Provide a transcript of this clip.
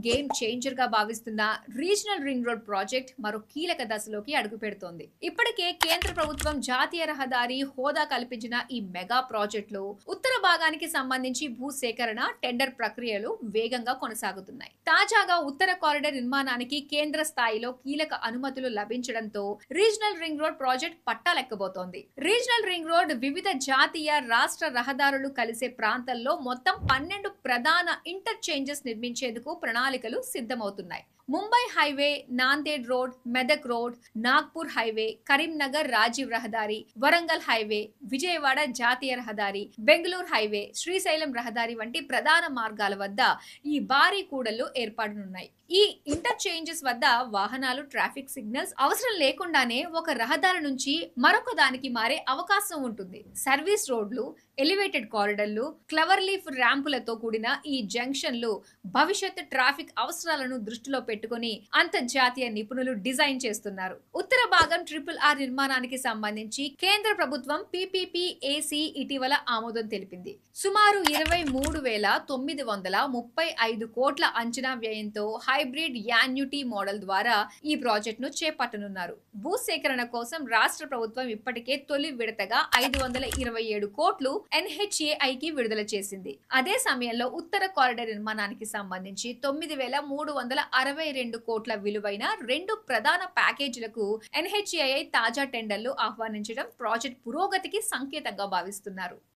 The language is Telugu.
గేమ్ చేంజర్ గా భావిస్తున్న రీజనల్ రింగ్ రోడ్ ప్రాజెక్ట్ మరో కీలక దశలోకి అడుగుపెడుతోంది. ఇప్పటికే కేంద్ర ప్రభుత్వం జాతీయ రహదారి హోదా కల్పించిన ఈ మెగా ప్రాజెక్ట్ లో ఉత్తర భాగానికి సంబంధించి భూసేకరణ, టెండర్ ప్రక్రియలు వేగంగా కొనసాగుతున్నాయి. తాజాగా ఉత్తర కారిడార్ నిర్మాణానికి కేంద్ర స్థాయిలో కీలక అనుమతులు లభించడంతో రీజనల్ రింగ్ రోడ్ ప్రాజెక్ట్ పట్టాలెక్కబోతోంది. రీజనల్ రింగ్ రోడ్ వివిధ జాతీయ, రాష్ట్ర రహదారులు కలిసే ప్రాంతాల్లో మొత్తం 12 ప్రధాన ఇంటర్చేంజెస్ నిర్మించేందుకు ప్రణాళికలు సిద్ధమవుతున్నాయి. Mumbai highway, Nanded road, Medak road, Nagpur highway, Karimnagar Rajiv రహదారి, వరంగల్ హైవే, విజయవాడ జాతీయ రహదారి, బెంగళూరు హైవే, శ్రీశైలం రహదారి వంటి ప్రధాన మార్గాల వద్ద ఈ భారీ కూడళ్లు ఏర్పడనున్నాయి. ఈ ఇంటర్చేంజెస్ వద్ద వాహనాలు ట్రాఫిక్ సిగ్నల్స్ అవసరం లేకుండానే ఒక రహదారి నుంచి మరొక దానికి మారే అవకాశం ఉంటుంది. సర్వీస్ రోడ్లు, ఎలివేటెడ్ కారిడార్లు, క్లవర్ లీఫ్ ర్యాంపులతో కూడిన ఈ జంక్షన్లు భవిష్యత్ ట్రాఫిక్ అవసరాలను దృష్టిలో పెట్టుకుని అంతర్జాతీయ నిపుణులు డిజైన్ చేస్తున్నారు. ఉత్తర భాగం RRR నిర్మాణానికి సంబంధించి కేంద్ర ప్రభుత్వం PPPAC ఇటీవల ఆమోదం తెలిపింది. సుమారు 23,935 కోట్ల అంచనా వ్యయంతో హైబ్రిడ్ యాన్యుటీ మోడల్ ద్వారా ఈ ప్రాజెక్టును చేపట్టనున్నారు. భూసేకరణ కోసం రాష్ట్ర ప్రభుత్వం ఇప్పటికే తొలి విడతగా 527 కోట్లు NHAIకి విడుదల చేసింది. అదే సమయంలో ఉత్తర కారిడార్ నిర్మాణానికి సంబంధించి 9,362 కోట్ల విలువైన 2 ప్రధాన ప్యాకేజీలకు NHAI తాజా టెండర్లు ఆహ్వానించడం ప్రాజెక్ట్ పురోగతికి సంకేతంగా భావిస్తున్నారు.